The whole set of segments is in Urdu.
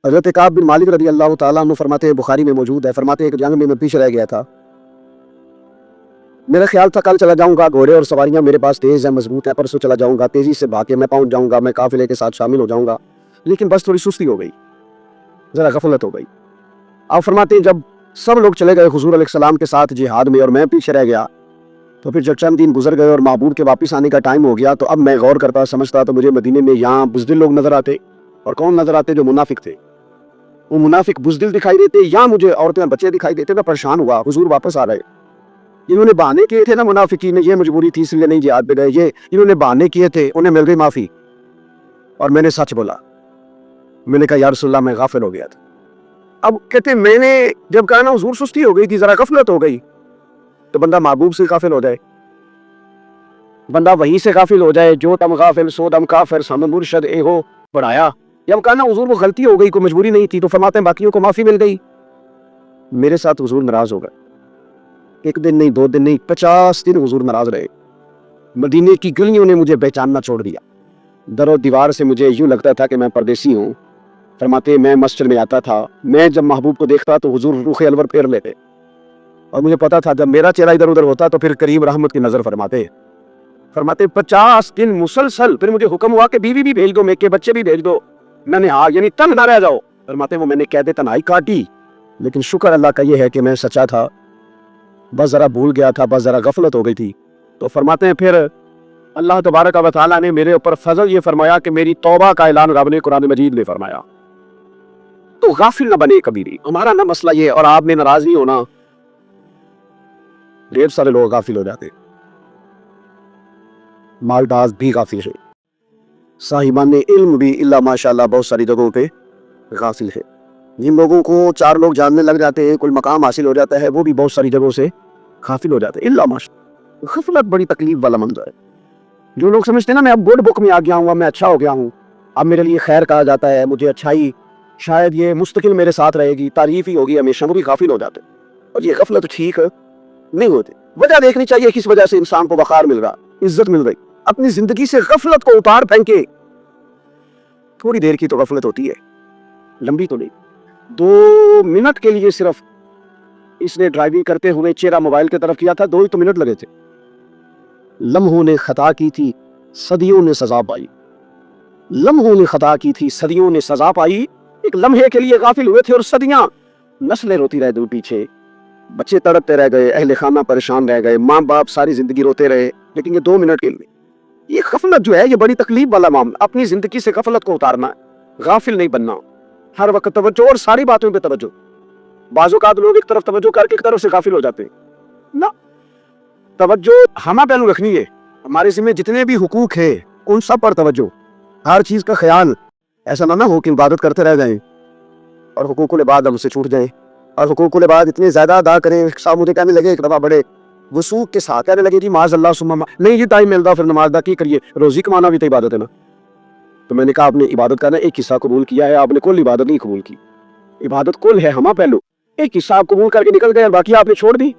حضرت کعب بن مالک رضی اللہ تعالیٰ عنہ فرماتے ہیں، بخاری میں موجود ہے، فرماتے ہیں ایک جنگ میں میں پیچھے رہ گیا تھا، میرا خیال تھا کل چلا جاؤں گا، گھوڑے اور سواریاں میرے پاس تیز ہیں، مضبوط ہیں، پرسوں چلا جاؤں گا، تیزی سے بھاگ کے میں پہنچ جاؤں گا، میں قافلے کے ساتھ شامل ہو جاؤں گا، لیکن بس تھوڑی سستی ہو گئی، ذرا غفلت ہو گئی۔ آپ فرماتے ہیں جب سب لوگ چلے گئے حضور علیہ السلام کے ساتھ جہاد میں اور میں پیچھے رہ گیا، تو پھر جب چند دن گزر گئے اور محبوب کے واپس آنے کا ٹائم ہو گیا، تو اب میں غور کرتا سمجھتا تو مجھے مدینے میں یہاں بزدل لوگ نظر آتے، اور کون نظر آتے؟ جو منافق تھے، وہ منافق بزدل دکھائی دیتے، یا مجھے عورتیں اور بچے دکھائی دیتے۔ میں پریشان ہوا، حضور واپس آ رہے، انہوں نے بہانے کیے تھے نا منافقین نے، یہ مجبوری تھی اس لیے نہیں جہاد پہ گئے، یہ انہوں نے بہانے کیے تھے، انہیں مل گئی معافی، اور میں نے سچ بولا، میں نے کہا یا رسول اللہ میں غافل ہو گیا تھا۔ اب کہتے میں نے جب کہا نا حضور سستی ہو گئی تھی، ذرا غفلت ہو گئی، تو بندہ محبوب سے غافل ہو جائے، بندہ وہیں سے غافل ہو جائے، جو تم غافل سو دم کافر سم مرشد اے ہو پڑھایا۔ جب کہا نا حضور وہ غلطی ہو گئی، کوئی مجبوری نہیں تھی، تو فرماتے ہیں باقیوں کو معافی مل گئی، میرے ساتھ حضور ناراض ہو گئے، ایک دن نہیں، 2 دن نہیں، 50 دن حضور ناراض رہے۔ مدینے کی گلیوں نے مجھے پہچاننا چھوڑ دیا، در و دیوار سے مجھے یوں لگتا تھا کہ میں پردیسی ہوں۔ فرماتے میں مسجد میں آتا تھا، میں جب محبوب کو دیکھتا تو حضور رخ انور پھیر لیتے، اور مجھے پتا تھا جب میرا چہرہ ادھر ادھر ہوتا تو پھر کریم رحمت کی نظر فرماتے 50 دن مسلسل۔ پھر مجھے حکم ہوا کہ بیوی بھی بھیج دو، میکے بچے بھی بھیج دو، میں نے ہاں یعنی تنگ نہ رہ جاؤ۔ فرماتے وہ میں نے قید تنہائی کاٹی، لیکن شکر اللہ کا یہ ہے کہ میں سچا تھا، بس ذرا بھول گیا تھا، بس ذرا غفلت ہو گئی تھی۔ تو فرماتے ہیں پھر اللہ تبارک و تعالیٰ نے میرے اوپر فضل یہ فرمایا کہ میری توبہ کا اعلان رب نے قرآن مجید میں فرمایا۔ تو غافل نہ بنے کبھی بھی، ہمارا نہ مسئلہ یہ، اور آپ نے ناراض نہیں ہونا، ڈھیر سارے لوگ غافل ہو جاتے، مالداز بھی غافل ہے، صاحبان علم بھی اللہ ماشاءاللہ بہت ساری جگہوں پہ غافل ہے۔ جن لوگوں کو 4 لوگ جاننے لگ جاتے ہیں، کوئی مقام حاصل ہو جاتا ہے، وہ بھی بہت ساری جگہوں سے غافل ہو جاتے ہیں، اللہ ماشاءاللہ۔ غفلت بڑی تکلیف والا منظر ہے۔ جو لوگ سمجھتے ہیں نا میں اب گڈ بک میں آ گیا ہوں، اب میں اچھا ہو گیا ہوں، اب میرے لیے خیر کہا جاتا ہے، مجھے اچھائی شاید یہ مستقل میرے ساتھ رہے گی، تعریف ہی ہوگی ہمیشہ، وہ بھی غافل ہو جاتے ہیں، اور یہ غفلت ٹھیک نہیں ہوتی۔ وجہ دیکھنی چاہیے کس وجہ سے انسان کو وقار مل رہا، عزت مل رہی۔ اپنی زندگی سے غفلت کو اتار پھینکے، تھوڑی دیر کی تو غفلت ہوتی ہے، لمبی تو نہیں۔ 2 منٹ کے لیے صرف اس نے ڈرائیونگ کرتے ہوئے چہرہ موبائل کی طرف کیا تھا، 2 ہی تو منٹ لگے تھے۔ لمحوں نے خطا کی تھی، صدیوں نے سزا پائی، لمحوں نے خطا کی تھی، صدیوں نے سزا پائی۔ ایک لمحے کے لیے غافل ہوئے تھے اور صدیاں، نسلیں روتی رہ گئی پیچھے، بچے تڑپتے رہ گئے، اہل خانہ پریشان رہ گئے، ماں باپ ساری زندگی روتے رہے، لیکن یہ 2 منٹ کے لیے۔ یہ غفلت جو ہے یہ بڑی تکلیف والا معاملہ، اپنی زندگی سے غفلت کو اتارنا ہے، غافل نہیں بننا، ہر وقت توجہ اور ساری باتوں پہ توجہ۔ بعض اوقات لوگ ایک طرف توجہ کر کے ایک طرف سے غافل ہو جاتے ہیں، نہ، توجہ ہمیں پہلو رکھنی ہے، ہمارے ذمہ جتنے بھی حقوق ہیں ان سب پر توجہ، ہر چیز کا خیال، ایسا نہ ہو کہ عبادت کرتے رہ جائیں اور حقوق العباد ہم سے چھوٹ جائیں، اور حقوق العباد اتنے زیادہ ادا کریں، صاحب مجھے کہنے لگے ایک دفعہ بڑے وسوخ کے ساتھ کہنے لگے جی معاذ اللہ ثم نہیں جی ٹائم ملتا پھر نماز دا کی کریے، روزی کمانا بھی تو عبادت ہے نا۔ تو میں نے کہا آپ نے عبادت کا نا ایک حصہ قبول کیا ہے، آپ نے کل عبادت نہیں قبول کی، عبادت کل ہے ہمہ پہلو، ایک حصہ آپ قبول کر کے نکل گئے اور باقی آپ نے چھوڑ دی۔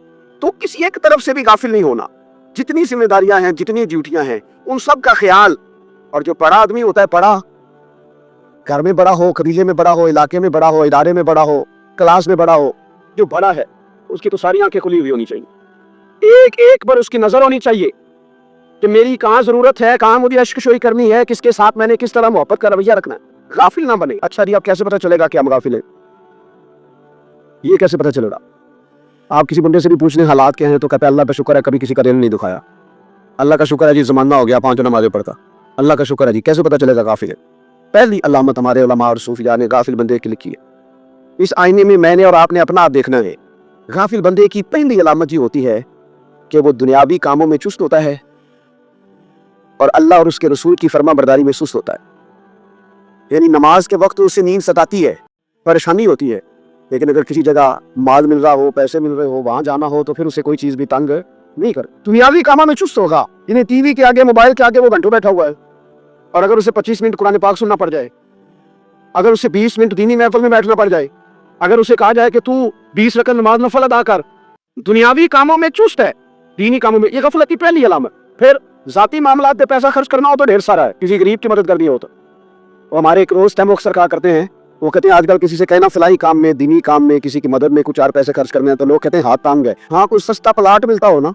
تو کسی ایک طرف سے بھی غافل نہیں ہونا، جتنی ذمہ داریاں ہیں، جتنی ڈیوٹیاں ہیں، ان سب کا خیال۔ اور جو بڑا آدمی ہوتا ہے، پڑھا، گھر میں بڑا ہو، قبیلے میں بڑا ہو، علاقے میں بڑا ہو، ادارے میں بڑا ہو، کلاس میں بڑا ہو، جو بڑا ہے اس کی تو ساری آنکھیں کھلی ہوئی ہونی چاہیے، ایک ایک پر اس کی نظر ہونی چاہیے کہ میری کہاں ضرورت ہے، کہاں مجھے اشک شوئی کرنی ہے، کس کے ساتھ میں نے کس طرح محبت کا رویہ رکھنا ہے، غافل نہ بنے۔ اچھا جی اب کیسے پتہ چلے گا کہ ہم غافل ہیں؟ یہ کیسے پتہ چلے گا؟ آپ کسی بندے سے بھی پوچھ لیں حالات کیا ہیں تو کہتا ہے اللہ کا شکر ہے کبھی کسی کا دل نہیں دکھایا، اللہ کا شکر ہے جی زمانہ ہو گیا 5 نمازیں پڑھتا، اللہ کا شکر ہے جی۔ کیسے پتہ چلے گا غافل ہے؟ پہلی علامت ہمارے علماء اور صوفیاء نے غافل بندے کی لکھی ہے، اس آئینے میں میں نے اور آپ نے اپنا آپ دیکھنا ہے۔ غافل بندے کی پہلی علامت یہ ہوتی ہے کہ وہ دنیاوی کاموں میں چست ہوتا ہے اور اللہ اور اس کے رسول کی فرما برداری میں سست ہوتا ہے، یعنی نماز کے وقت اسے نیند ستاتی ہے، پریشانی ہوتی ہے، لیکن اگر کسی جگہ مال مل رہا ہو، پیسے مل رہے ہو، وہاں جانا ہو تو پھر اسے کوئی چیز بھی تنگ نہیں کر۔ دنیاوی کاموں میں چست ہوگا، یعنی ٹی وی کے آگے، موبائل کے آگے وہ گھنٹوں بیٹھا ہوا ہے، اور اگر اسے 25 منٹ قرآن پاک سننا پڑ جائے، اگر اسے 20 منٹ دینی محفل میں بیٹھنا پڑ جائے، اگر اسے کہا جائے کہ تو 20 رکعت نماز نفل ادا کر، دنیاوی کاموں میں چست ہے، دینی کاموں میں، یہ غفلت کی پہلی علامت۔ پھر ذاتی معاملات پہ پیسہ خرچ کرنا ہو تو ڈھیر سارا ہے، کسی غریب کی مدد کرنی ہو تو، وہ ہمارے ایک روز تیم اکثر کہا کرتے ہیں وہ کہتے ہیں آج کل کسی سے کہنا فلاحی کام میں، دینی کام میں، کسی کی مدد میں کچھ 4 پیسے خرچ کرنے ہیں تو لوگ کہتے ہیں ہاتھ تانگ گئے. ہاں کوئی سستا پلاٹ ملتا ہو نا،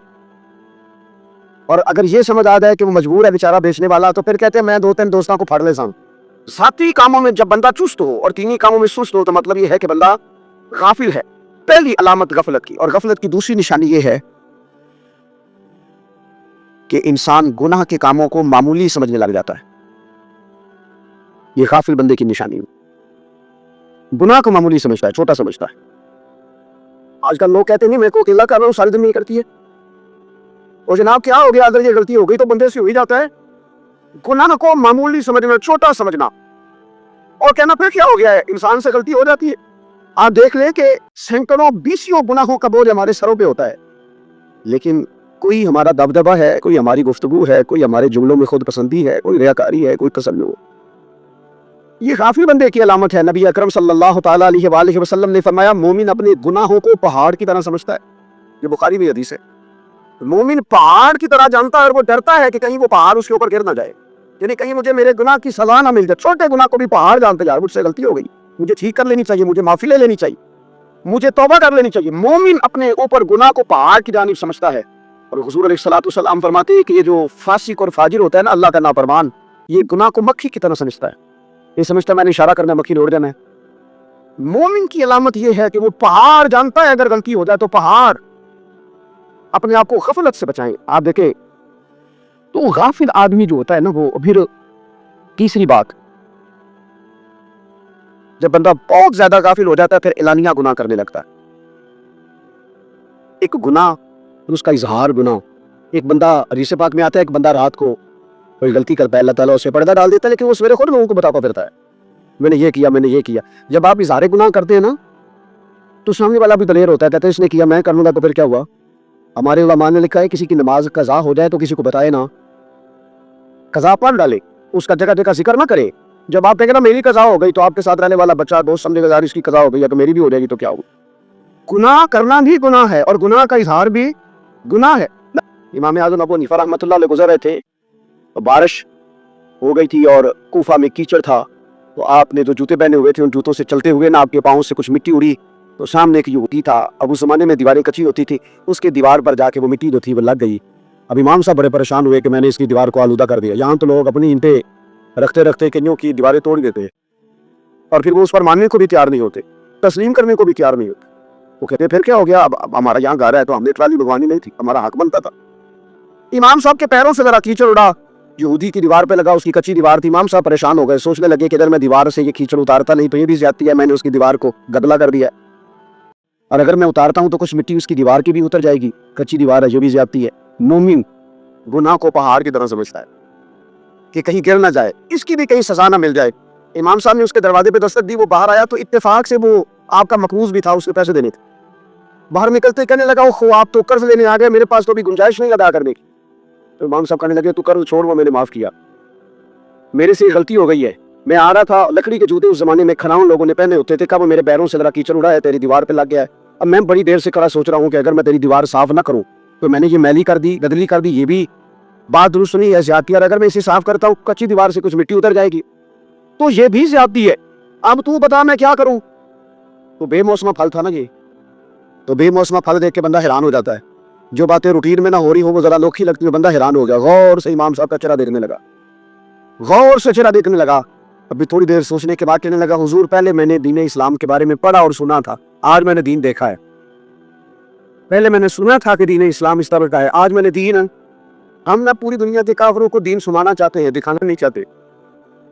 اور اگر یہ سمجھ آ جائے کہ وہ مجبور ہے بیچارہ بیچنے والا، تو پھر کہتے ہیں میں 2-3 دوستوں کو پھاڑ لے سان. ذاتی کاموں میں جب بندہ چست ہو اور دینی کاموں میں سست ہو تو مطلب یہ ہے کہ بندہ غافل ہے. پہلی علامت غفلت کی. اور غفلت کی دوسری نشانی یہ ہے کہ انسان گناہ کے کاموں کو معمولی سمجھنے لگ جاتا ہے. یہ غافل بندے کی نشانی ہے. گناہ کو معمولی سمجھتا ہے، چھوٹا سمجھتا ہے. آج کل لوگ کہتے ہیں نہیں میں کو اکیلا کر رہا ہوں، ساری دنیا کرتی ہے. اور جناب کیا ہو گیا، اگر یہ غلطی ہو گئی تو بندے سے ہو ہی جاتا ہے. گناہ کو معمولی سمجھنا، چھوٹا سمجھنا اور کہنا پھر کیا ہو گیا ہے، انسان سے غلطی ہو جاتی ہے. آپ دیکھ لیں کہ سینکڑوں بیسیوں گناہوں کا بوجھ ہمارے سروں پہ ہوتا ہے، لیکن کوئی ہمارا دبدبہ ہے، کوئی ہماری گفتگو ہے، کوئی ہمارے جملوں میں خود پسندی ہے، کوئی ریاکاری ہے، کوئی تسلط. یہ غافل بندے کی علامت ہے. نبی اکرم صلی اللہ تعالیٰ علیہ وآلہ وسلم نے فرمایا مومن اپنے گناہوں کو پہاڑ کی طرح سمجھتا ہے. یہ بخاری میں حدیث ہے. مومن پہاڑ کی طرح جانتا ہے اور وہ ڈرتا ہے کہ کہیں وہ پہاڑ اس کے اوپر گر نہ جائے، یعنی کہیں مجھے میرے گناہ کی سزا نہ مل جائے. چھوٹے گناہ کو بھی پہاڑ جانتے یار، مجھ سے غلطی ہو گئی، مجھے ٹھیک کر لینی چاہیے، مجھے معافی لے لینی چاہیے، مجھے توبہ کر لینی چاہیے. مومن اپنے اوپر گناہ کو پہاڑ کی جانب سمجھتا ہے. اور حضور علیہ الصلوۃ والسلام فرماتے ہیں کہ یہ جو فاسق اور فاجر ہوتا ہے نا، اللہ کا نافرمان، یہ گناہ کو مکھی کی طرح سمجھتا ہے. یہ سمجھتا ہے میں نے اشارہ کرنا مکھی نے اڑ جانا ہے. مومن کی علامت یہ ہے کہ وہ پہاڑ جانتا ہے، اگر غلطی ہو جائے تو پہاڑ. اپنے آپ کو غفلت سے بچائیں. آپ دیکھیں تو غافل آدمی جو ہوتا ہے نا، وہ پھر تیسری بات، جب بندہ بہت زیادہ غافل ہو جاتا ہے پھر اعلانیہ گناہ کرنے لگتا ہے. ایک گناہ اور اس کا اظہار گناہ. ایک بندہ حدیث پاک میں آتا ہے، ایک بندہ رات کو کوئی غلطی کرتا ہے، اللہ تعالیٰ اسے پردہ ڈال دیتا ہے، لیکن وہ سویرے خود لوگوں کو بتاتا پھرتا ہے میں نے یہ کیا، میں نے یہ کیا. جب آپ اظہار گناہ کرتے ہیں نا تو سامنے والا بھی دلیر ہوتا ہے، کہتا ہے اس نے کیا میں کر لوں گا تو پھر کیا ہوا. ہمارے علماء نے لکھا ہے کسی کی نماز قضا ہو جائے تو کسی کو بتائے نہ، قضا پڑھ ڈالے، اس کا جگہ جگہ ذکر نہ کرے. جب آپ کہیں گے نا میری قضا ہو گئی تو آپ کے ساتھ رہنے والا بچہ دوست سمجھے گا اس کی قضا ہو گئی ہے تو میری بھی ہو جائے گی تو کیا ہوگا. گناہ کرنا بھی گناہ ہے اور گناہ کا اظہار بھی گناہ ہے. امام اعظم ابو حنیفہ رحمۃ اللہ علیہ گزر رہے تھے، بارش ہو گئی تھی اور کوفہ میں کیچڑ تھا، تو آپ نے جو جوتے پہنے ہوئے تھے ان جوتوں سے چلتے ہوئے نا آپ کے پاؤں سے کچھ مٹی اڑی. تو سامنے ایک یہودی تھا، اب اس زمانے میں دیواریں کچی ہوتی تھی، اس کے دیوار پر جا کے وہ مٹی جو تھی وہ لگ گئی. اب امام صاحب بڑے پریشان ہوئے کہ میں نے اس کی دیوار کو آلودہ کر دیا. یہاں تو لوگ اپنی ان پہ رکھتے رکھتے کنیوں کی دیواریں توڑ دیتے ہیں اور پھر وہ اس پر ماننے کو بھی تیار نہیں ہوتے، تسلیم کرنے کو بھی تیار نہیں ہوتے. وہ کہتے پھر کیا ہو گیا، اب ہمارا یہاں گھر ہے تو ہم نے ٹرالی بگوانی نہیں تھی، ہمارا حق بنتا تھا. امام صاحب کے پیروں سے ذرا کیچڑ اڑا، یہودی کی دیوار پہ لگا، اس کی کچی دیوار تھی. امام صاحب پریشان ہو گئے، سوچنے لگے کہ اگر میں دیوار سے یہ کیچڑ اتارتا نہیں تو یہ بھی زیادتی ہے، میں نے اس کی دیوار کو گدلا کر دیا، اور اگر میں اتارتا ہوں تو کچھ مٹی اس کی دیوار کی بھی اتر جائے گی، کچی دیوار ہے، یہ بھی زیادتی ہے. مومن گناہ کو پہاڑ کی طرح سمجھتا ہے کہ کہیں گر نہ جائے، اس کی بھی کہیں سزا نہ مل جائے. امام صاحب نے اس کے دروازے پہ دستک دی، وہ باہر آیا تو اتفاق سے وہ آپ کا مقروض بھی تھا، اس کے پیسے دینے تھے. باہر نکلتے کہنے لگا اوہ آپ تو قرض لینے آ گئے، میرے پاس تو بھی گنجائش نہیں ادا کرنے کی. تو امام صاحب کہنے لگے تو قرض چھوڑ، وہ میں نے معاف کیا، میرے سے غلطی ہو گئی ہے. میں آ رہا تھا، لکڑی کے جوتے اس زمانے میں کھناؤں لوگوں نے پہنے ہوتے تھے، کب میرے پیروں سے ذرا کیچڑ اڑا ہے، تیری دیوار پہ لگ گیا ہے. اب میں بڑی دیر سے کھڑا سوچ رہا ہوں کہ اگر میں تیری دیوار صاف نہ کروں تو میں نے یہ میلی کر دی، گدلی کر دی، یہ بھی بات درست نہیں ہے، زیادتی. اور اگر میں اسے صاف کرتا ہوں کچی دیوار سے کچھ مٹی اتر جائے گی تو یہ بھی زیادتی ہے، اب تو بتا میں کیا کروں. تو بے موسمہ پھل تھا نا یہ، تو بے موسمہ پھل دیکھ کے بندہ حیران ہو جاتا ہے. جو باتیں روٹین میں نہ ہو رہی ہو وہ ذرا لوکھی لگتی ہے، بندہ حیران ہو گیا. غور سے امام صاحب کا چہرہ دیکھنے لگا، غور سے چہرہ دیکھنے لگا. ابھی تھوڑی دیر سوچنے کے بعد کہنے لگا حضور پہلے میں نے دین اسلام کے بارے میں پڑھا اور سنا تھا، آج میں نے دین دیکھا ہے. پہلے میں نے سنا تھا کہ دین اسلام اس طرح کا ہے، آج میں نے دین. ہم نہ پوری دنیا کے کافروں کو دین سنانا چاہتے ہیں، دکھانا نہیں چاہتے.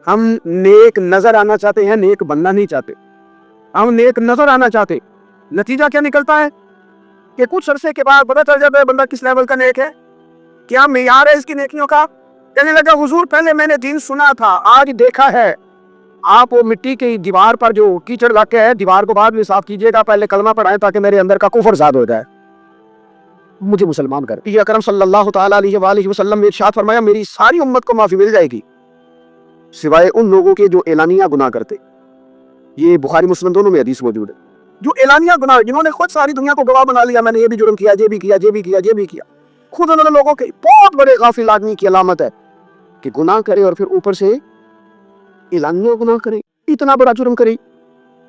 ہم نیک نظر آنا چاہتے ہیں، نیک بننا نہیں چاہتے. ہم نیک نظر آنا چاہتے. نتیجہ کیا نکلتا ہے کہ کچھ عرصے کے بعد پتہ چل جاتا ہے بندہ کس لیول کا نیک ہے، کیا معیار ہے اس کی نیکیوں کا. کہنے لگا حضور پہلے میں نے دین سنا تھا، آج دیکھا ہے. آپ وہ مٹی کی دیوار پر جو کیچڑ لگ کے ہے، دیوار کو بعد میں صاف کیجئے گا، پہلے کلمہ پڑھائیں تاکہ میرے اندر کا کفر زاد ہو جائے، مجھے مسلمان کر. نبی اکرم صلی اللہ تعالیٰ علیہ وآلہ وسلم نے ارشاد فرمایا میری ساری امت کو معافی مل جائے گی سوائے ان لوگوں کے جو اعلانیہ گناہ کرتے. یہ بخاری مسلم دونوں میں حدیث موجود ہے. جو اعلانیہ گناہ، جنہوں نے خود ساری دنیا کو گواہ بنا لیا، میں نے یہ بھی جرم کیا، یہ بھی کیا، یہ بھی کیا، یہ بھی کیا. خود انہوں نے لوگوں کے بہت بڑے غافل آدمی کی علامت ہے کہ گناہ کرے اور پھر اوپر سے اعلانیہ گناہ کرے، اتنا بڑا جرم کرے.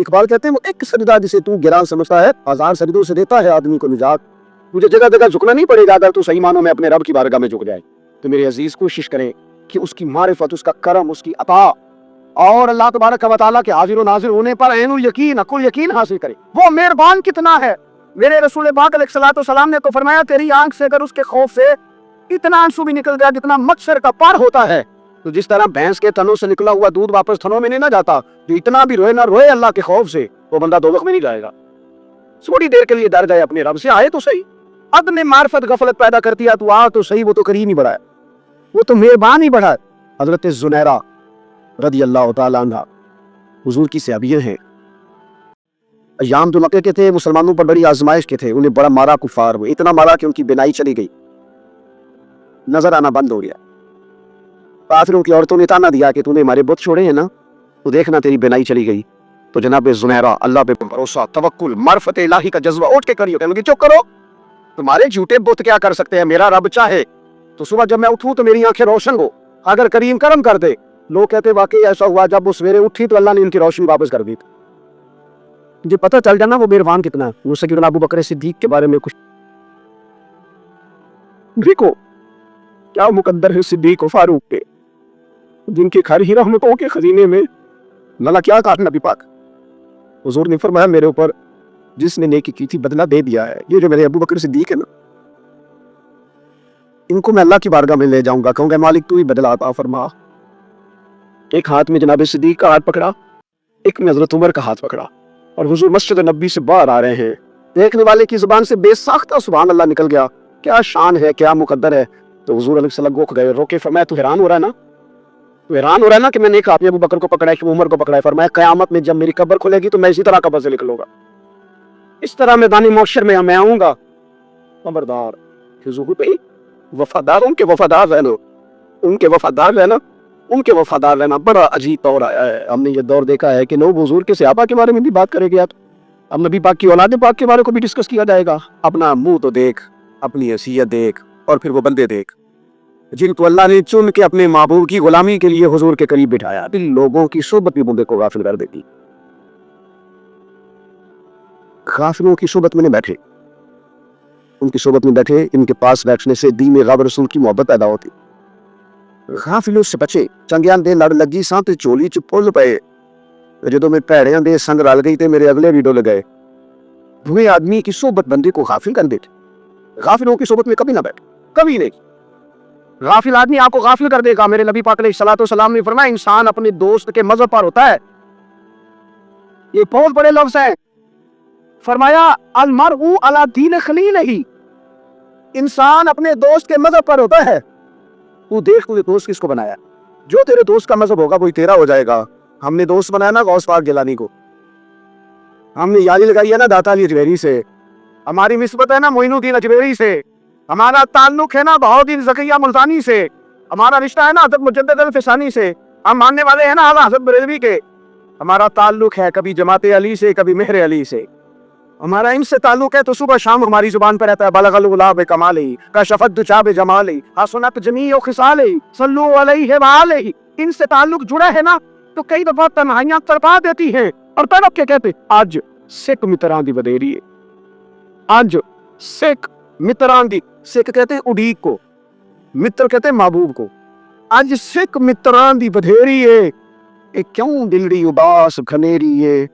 اقبال کہتے ہیں وہ ایک سجدہ جسے تو گراں سمجھتا ہے 1000 سجدوں سے دیتا ہے آدمی کو نجات. تجھے جگہ جگہ جھکنا نہیں پڑے گا اگر تو صحیح معنوں میں اپنے رب کی بارگاہ میں جھک جائے. تو میرے عزیز کوشش کریں کہ اس کی معرفت، اس کا کرم، اس کی عطا اور اللہ تبارک و تعالیٰ کے حاضر و ناظر ہونے پر عین الیقین، عقل یقین حاصل کرے. وہ مہربان کتنا ہے. میرے رسول پاک علیہ الصلوۃ والسلام نے تو فرمایا تیری آنکھ سے اگر اس کے خوف سے اتنا آنسو بھی نکل گیا جتنا مچھر کا پر ہوتا ہے، تو جس طرح بھینس کے تھنوں سے نکلا ہوا دودھ واپس تھنوں میں نہیں نہ جاتا، تو اتنا بھی روئے نہ روئے اللہ کے خوف سے، وہ بندہ دوزخ میں نہیں جائے گا. تھوڑی دیر کے لیے ڈر جائے اپنے رب سے، آئے تو صحیح. عدم معرفت غفلت پیدا کرتی ہے، تو آ تو صحیح، وہ تو کریم ہی بڑا ہے، وہ تو مہربان ہی بڑا ہے. حضرت زنیرہ رضی اللہ تعالیٰ عنہ حضور کی صحابیہ ہیں. ایام جو مکے کے تھے مسلمانوں پر بڑی آزمائش کے تھے، انہیں بڑا مارا کفار ہوئے، اتنا مارا کہ ان کی بینائی چلی گئی، نظر آنا بند ہو گیا. کافروں کی عورتوں نے تانا دیا کہ تو نے ہمارے بت چھوڑے ہیں نا، تو دیکھنا تیری بینائی چلی گئی. تو جناب زنیرہ اللہ پہ بھروسہ، توکل، معرفت الہی کا جذبہ اٹھ کے کھڑی ہو کہنے لگی چپ کرو، تمہارے جھوٹے بت کیا کر سکتے ہیں، میرا رب چاہے تو صبح جب میں اٹھوں تو میری آنکھیں روشن ہو، اگر کریم کرم کر دے. لوگ کہتے واقعی ایسا ہوا، جب وہ سویرے اٹھی تو اللہ نے ان کی روشنی واپس کر دی. مجھے پتہ چل جانا وہ مہربان کتنا ہے. وہ سیدنا ابو بکر صدیق کے بارے میں کچھ دیکھو کیا مقدر ہے صدیق و فاروق کے، جن کے گھر ہی رحمتوں کے خزینے میں اللہ کیا کہا نبی پاک. حضور نے فرمایا میرے اوپر جس نے نیکی کی تھی بدلہ دے دیا ہے. یہ جو میرے ابو بکر صدیق ہے نا، ان کو میں اللہ کی بارگاہ میں لے جاؤں گا، کہوں گا مالک تو ہی بدلہ عطا فرما. ایک ہاتھ میں جناب صدیق کا ہاتھ پکڑا، ایک میں حضرت عمر کا ہاتھ پکڑا، اور حضور مسجد نبی سے باہر آ رہے ہیں. دیکھنے والے کی زبان سے بے ساختہ سبحان اللہ نکل گیا. کیا شان ہے، کیا مقدر ہے. تو حضور علیہ السلام گوکھ گئے، روکے فرمایا تو حیران ہو رہا ہے نا، تو حیران ہو رہا ہے نا کہ میں نے ایک ہاتھ میں ابو بکر کو پکڑا ہے کہ عمر کو پکڑا ہے. فرمایا قیامت میں جب میری قبر کھلے گی تو میں اسی طرح قبر سے نکلوں گا، اس طرح میدان محشر میں میں آؤں گا. خبردار حضور پہ وفادار، ان کے وفادار رہنا، ان کے وفادار رہنا، ان کے وفادار رہنا. بڑا عجیب دور آیا ہے. ہم نے یہ دور دیکھا ہے کہ لوگ حضور کے صحابہ کے بارے میں بھی بات کریں گے. اب نبی پاک کی اولاد پاک کے بارے کو بھی ڈسکس کیا جائے گا. اپنا منہ تو دیکھ، اپنی حیثیت دیکھ، اور پھر وہ بندے دیکھ جن کو اللہ نے چن کے اپنے محبوب کی غلامی کے لیے حضور کے قریب بٹھایا. ان لوگوں کی صحبت بھی بندے کو غافل کر دیتی. غافلوں کی صحبت میں نہیں بیٹھے، ان کی صحبت میں بیٹھے، ان کے پاس بیٹھنے سے دین رب رسول کی محبت پیدا ہوتی. غافلوں سے بچے. چنگیاں دے لڑ لگی ساں تے چولی چ پل پئے، جدوں میں پیڑیاں دے سنگ رل گئی تے میرے اگلے بھی ڈل گئے. برے آدمی کی صحبت بندے کو غافل کر دیتے. غافلوں کی صحبت میں کبھی نہ بیٹھے، کبھی نہیں. غافل آدمی آپ کو غافل کر دے گا. میرے نبی پاک علیہ الصلوۃ والسلام نے فرمایا انسان اپنے دوست کے مذہب پر ہوتا ہے. یہ بہت بڑے لفظ ہیں. فرمایا المرء علی دین خلیلہ، انسان اپنے دوست کے مذہب پر ہوتا ہے. تو دیکھ تو دوست کس کو بنایا، جو تیرے دوست کا مذہب ہوگا وہی تیرا ہو جائے گا. ہم نے دوست بنایا نا غوث پاک گیلانی کو، ہم نے یاری لگائی ہے نا داتا علی اجمیری سے، ہماری نسبت ہے نا معین الدین اجمیری سے، ہمارا تعلق ہے نا بہاؤالدین زکریا ملتانی سے، ہمارا رشتہ ہے نا حضرت مجدد الفسانی سے، ہم ماننے والے ہیں نا اعلیٰ حضرت بریلوی کے. ہمارا تعلق ہے کبھی جماعت علی سے، کبھی مہر علی سے. ہمارا ان سے تعلق ہے تو صبح شام ہماری زبان پہ رہتا ہے بلغ العلا بکمالہ، کشف الدجی بجمالہ، حسنت جمیع خصالہ، صلوا علیہ وآلہ. ان سے تعلق جڑا ہے نا تو کئی دفعہ تنہائیاں تڑپا دیتی ہیں، اور تڑپ کے کہتے آج سکھ متراں دی ودیری ہے، آج سکھ متراں دی، سکھ کہتے ہیں اڈیق کو، متر کہتے ہیں محبوب کو. آج سکھ متراں دی بدھیری ہے، اے کیوں دلڑی اداس گھنیری ہے،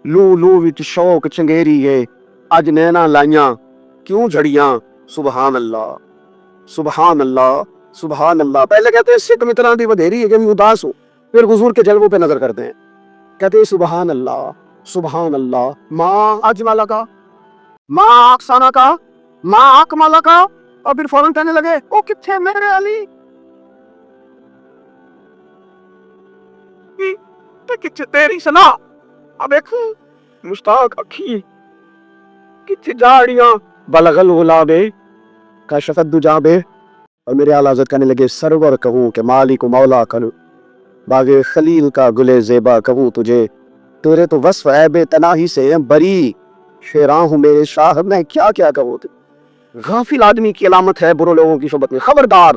لو لو وچ شوق چنگیری ہے، اج نینا لائیاں کیوں جھڑیاں. سبحان اللہ، سبحان اللہ، سبحان اللہ. پہلے کہتے ہیں سکھ متراں دی بدھیری ہے کہ میں اداس ہوں، پھر حضور کے جلووں پہ نظر کرتے ہیں، کہتے ہیں سبحان اللہ، سبحان اللہ. ماں اجمل کا، ماں اقسانہ کا، ماں اکمل کا، اور پھر فوراً کہنے لگے او کتھے میرے علی، کتھے تیری سنا. اب ایک مشتاق اکھی کتھے جاڑیاں بلغ الغلا بے کشف الدجی بے. اور میرے اعلیٰ حضرت کہنے لگے سرور کہوں کہ مالک و مولا کنو، باغ خلیل کا گلے زیبا کہوں تجھے، تیرے تو وصف عیب تناہی سے بری، شیراں ہوں میرے شاہ میں کیا کیا کہوں. غافل آدمی کی علامت ہے برے لوگوں کی صحبت میں. خبردار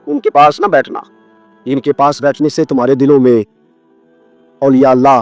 ان کے پاس نہ بیٹھنا. ان کے پاس بیٹھنے سے تمہارے دلوں میں اولیاء اللہ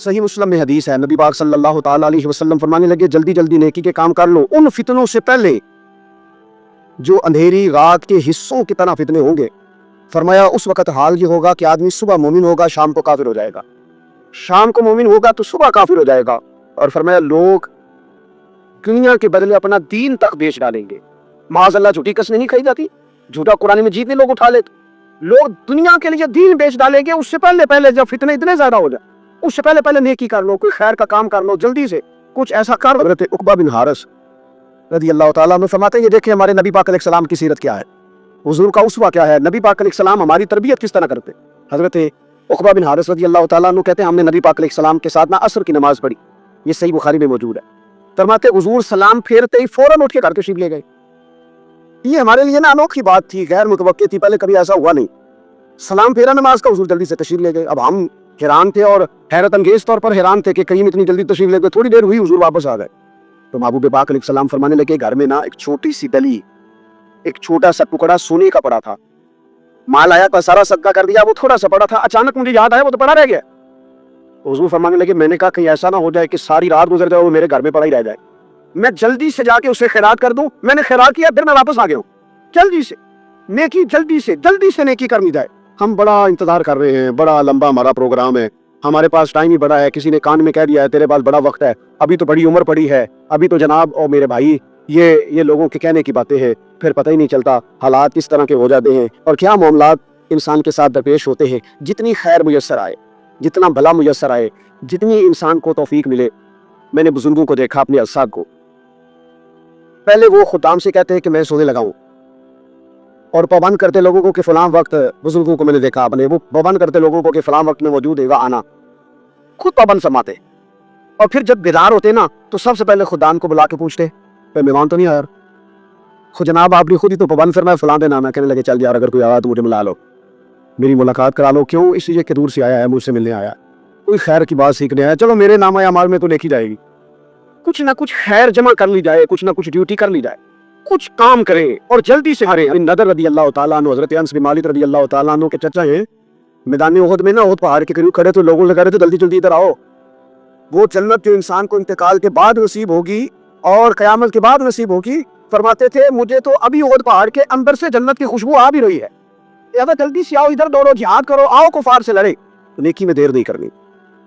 صحیح مسلم میں حدیث ہے، نبی پاک صلی اللہ تعالیٰ علیہ وسلم فرمانے لگے جلدی جلدی نیکی کے کام کر لو ان فتنوں سے پہلے جو اندھیری رات کے حصوں کی طرح فتنے ہوں گے۔ فرمایا اس وقت حال یہ ہوگا کہ آدمی صبح مومن ہوگا، شام کو کافر ہو جائے گا، شام کو مومن ہوگا تو صبح کافر ہو جائے گا۔ اور فرمایا لوگ دنیا کے بدلے اپنا دین تک بیچ ڈالیں گے۔ معاذ اللہ جھوٹی قسمیں نہیں کھائی جاتی، جھوٹا قرآن مجید میں لوگ اٹھا لیتے، لوگ دنیا کے لیے دین بیچ ڈالیں گے۔ اس سے پہلے جب فتنے اتنے زیادہ ہو جائے اس سے پہلے نیکی کر لو، کوئی خیر کا کام کر لو، جلدی سے کچھ ایسا کر۔ حضرت عقبہ بن حارث رضی اللہ تعالیٰ عنہ فرماتے ہیں یہ دیکھیں ہمارے نبی پاک علیہ السلام کی سیرت کیا ہے، حضور کا اسوہ کیا ہے، نبی پاک علیہ السلام ہماری تربیت کس طرح کرتے۔ حضرت عقبہ بن حارث رضی اللہ تعالیٰ عنہ کہتے ہیں ہم نے نبی پاک علیہ السلام کے ساتھ عصر کی نماز پڑھی، یہ صحیح بخاری میں موجود ہے۔ فرماتے حضور سلام پھیرتے ہی فوراً اٹھ کے گھر تشریف لے گئے۔ یہ ہمارے لیے نا انوکھی بات تھی، غیر متوقع تھی، پہلے کبھی ایسا ہوا نہیں۔ سلام پھیرا نماز کا، حضور جلدی سے تشریف لے گئے۔ اب ہم حیران تھے اور حیرت انگیز طور پر حیران تھے کہ کہیں اتنی جلدی تشریف لے گئے، تھوڑی دیر ہوئی حضور واپس آ گئے۔ تو محبوب پاک علیہ السلام فرمانے لگے گھر میں نا ایک چھوٹی سی ڈلی، ایک چھوٹا سا ٹکڑا سونے کا پڑا تھا، مال آیا تو سارا صدقہ کر دیا، وہ تھوڑا سا پڑا تھا، اچانک مجھے یاد آیا وہ تو پڑا رہ گیا۔ حضور فرمانے لگے میں نے کہا کہیں ایسا نہ ہو جائے کہ ساری رات گزر جائے وہ میرے گھر میں پڑا ہی رہ جائے، میں جلدی سے جا کے اسے خیرات کر دوں۔ میں نے خیرات کیا، پھر میں واپس آ گیا ہوں، جلدی سے نیکی، جلدی سے نیکی کرنی جائے۔ ہم بڑا انتظار کر رہے ہیں، بڑا لمبا ہمارا پروگرام ہے، ہمارے پاس ٹائم ہی بڑا ہے، کسی نے کان میں کہہ دیا ہے تیرے پاس بڑا وقت ہے، ابھی تو بڑی عمر پڑی ہے، ابھی تو جناب اور میرے بھائی یہ لوگوں کے کہنے کی باتیں ہیں، پھر پتہ ہی نہیں چلتا حالات کس طرح کے ہو جاتے ہیں اور کیا معاملات انسان کے ساتھ درپیش ہوتے ہیں۔ جتنی خیر میسر آئے، جتنا بھلا میسر آئے، جتنی انسان کو توفیق ملے، میں نے بزرگوں کو دیکھا اپنے اساتذہ کو، پہلے وہ خدام سے کہتے ہیں کہ میں سونے لگا ہوں اور پابند کرتے لوگوں کو کہ فلاں وقت، بزرگوں کو میں نے دیکھا اپنے، وہ پابند کرتے لوگوں کو کہ فلاں وقت میں موجود ہے گا آنا، خود پابند سماتے، اور پھر جب بیدار ہوتے نا تو سب سے پہلے خدام کو بلا کے پوچھتے پہ مہمان تو نہیں آیا، خود جناب آپ نے خود ہی تو پابند فرمایا فلاں دن آنا، کہنے لگے چل یار اگر کوئی آیا تو مجھے ملا لو، میری ملاقات کرا لو، کیوں؟ اس لیے کہ دور سے آیا ہے، مجھ سے ملنے آیا، کوئی خیر کی بات سیکھنے آیا، چلو میرے نام اعمال میں تو لکھی جائے گی، کچھ نہ کچھ خیر جمع کر لی جائے، کچھ نہ کچھ ڈیوٹی کر لی جائے، کچھ کام کریں اور جلدی سے ہارے۔ نضر رضی اللہ تعالیٰ عنہ، حضرت انس بن مالک رضی اللہ تعالیٰ عنہ کے چچا ہیں، میدان احد میں نا احد پہاڑ کے قریب کھڑے تو لوگوں نے کہہ رہے تھے جلدی جلدی ادھر آؤ، وہ جنت جو انسان کو انتقال کے بعد نصیب ہوگی اور قیامت کے بعد نصیب ہوگی، فرماتے تھے مجھے تو ابھی احد پہاڑ کے اندر سے جنت کی خوشبو آ بھی رہی ہے، لہذا جلدی سے آؤ، ادھر دوڑو، جہاد کرو، آؤ کفار سے لڑے۔ نیکی میں دیر نہیں کرنی،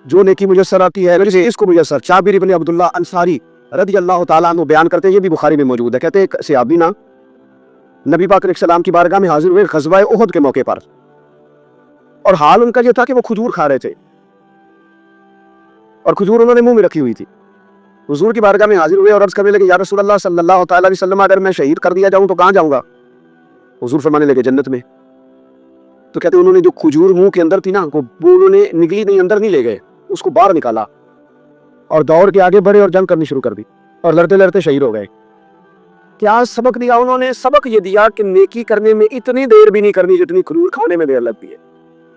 جو نیکی میسر آتی ہے اس کو میسر۔ جابر بن عبداللہ انصاری رضی اللہ تعالیٰ عنہ بیان کرتے ہیں، یہ بھی بخاری میں موجود ہے، کہتے ہیں ایک صحابی نا نبی پاک علیہ السلام کی بارگاہ میں حاضر ہوئے غزوہ احد کے موقع پر، اور حال ان کا یہ تھا کہ وہ کھجور کھا رہے تھے اور کھجور انہوں نے منہ میں رکھی ہوئی تھی۔ حضور کی بارگاہ میں حاضر ہوئے اور عرض کرنے لگے یا رسول اللہ صلی اللہ تعالیٰ علیہ وسلم اگر میں شہید کر دیا جاؤں تو کہاں جاؤں گا؟ حضور فرمانے لگے جنت میں۔ تو کہتے ہیں انہوں نے جو کھجور منہ کے اندر تھی نا وہ انہوں نے نگلی نہیں، اندر نہیں لے گئے، اس کو باہر نکالا اور دوڑ کے آگے بڑھے اور جنگ کرنی شروع کر دی اور لڑتے لڑتے شہید ہو گئے۔ کیا سبق دیا انہوں نے؟ سبق یہ دیا کہ نیکی کرنے میں اتنی دیر بھی نہیں کرنی جتنی کھجور کھانے میں دیر لگتی ہے،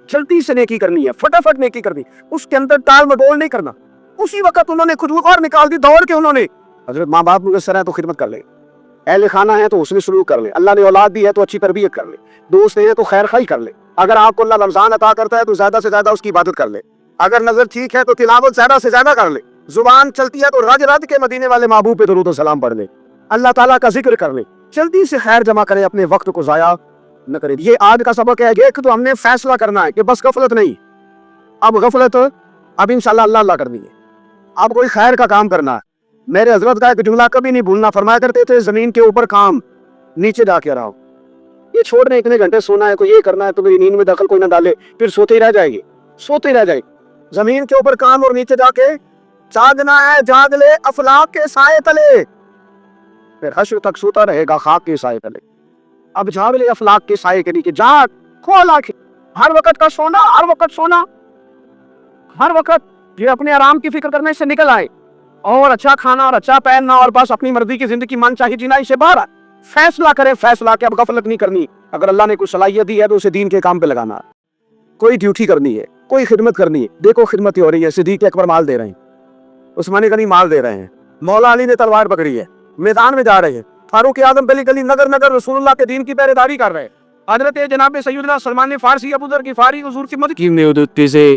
جلدی سے نیکی کرنی ہے، فٹافٹ نیکی کرنی، اس کے اندر ٹال مٹول نہیں کرنا۔ اسی وقت انہوں نے کھجور اور نکال دی، دوڑ کے انہوں نے، حضرت ماں باپ میسر ہیں تو خدمت کر لیں، اہل خانہ ہیں تو حسن سلوک کر لیں، اللہ نے اولاد دی ہے تو اچھی تربیت کر لیں، دوست ہیں تو خیر خواہی کر لیں، اگر آپ کو اللہ رمضان عطا کرتا ہے تو زیادہ سے زیادہ اس کی عبادت کر لیں، اگر نظر ٹھیک ہے تو تلاوت زیادہ سے زیادہ کر لیں، زبان چلتی ہے تو رج رج کے مدینے والے محبوب پہ درود و سلام پڑھ لیں، اللہ تعالیٰ کا ذکر کر لیں، جلدی سے خیر جمع کریں، اپنے وقت کو ضائع نہ کریں۔ یہ آج کا سبق ہے، ایک تو ہم نے فیصلہ کرنا ہے کہ بس غفلت نہیں، اب غفلت اب انشاءاللہ اللہ اللہ کرنی ہے، اب کوئی خیر کا کام کرنا ہے۔ میرے حضرت کا ایک جملہ کبھی نہیں بھولنا، فرمایا کرتے تھے زمین کے اوپر کام، نیچے جا کے رہو، یہ چھوڑنے اتنے گھنٹے سونا ہے، کوئی یہ کرنا ہے تو میری نیند میں دخل کوئی نہ ڈالے، پھر سوتے ہی رہ جائے گی، سوتے ہی رہ جائے گی۔ زمین کے اوپر کام اور نیچے جا کے جاگنا ہے، جاگ لے افلاک کے سائے تلے، پھر حشر تک سوتا رہے گا خاک کے سائے تلے۔ اب جاگ لے افلاک کے سائے کے نیچے، جاگ، کھول آنکھیں، ہر وقت کا سونا، ہر وقت سونا، ہر وقت یہ اپنے آرام کی فکر کرنے سے نکل آئے اور اچھا کھانا اور اچھا پہننا اور بس اپنی مرضی کی زندگی من چاہیے جینا، اسے باہر آئے، فیصلہ کرے، فیصلہ کہ اب غفلت نہیں کرنی، اگر اللہ نے کوئی صلاحیت دی ہے تو اسے دین کے کام پہ لگانا ہے، کوئی ڈیوٹی کرنی ہے، کوئی خدمت کرنی ہے۔ دیکھو خدمت ہی ہو رہی ہے، صدیق اکبر مال دے رہے ہیں، عثمان غنی مال دے رہے ہیں، مولا علی نے تلوار پکڑی ہے، میدان میں جا رہے ہیں، فاروق اعظم گلی گلی نگر نگر رسول اللہ کے دین کی پہرے داری کر رہے ہیں، حضرت جناب سیدنا سلمان فارسی ابو ذر غفاری حضور کی مدد کی سے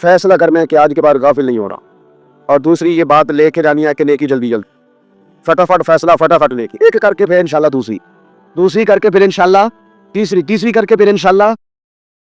فیصلہ کرنا ہے کہ آج کے بعد غافل نہیں ہو رہا. اور دوسری یہ بات لے کے جانی ہے کہ نیکی جلدی جلدی فٹافٹ فیصلہ فٹافٹ نیکی ایک کر کے پھر انشاءاللہ دوسری کر کے پھر انشاءاللہ تیسری کر کے پھر انشاءاللہ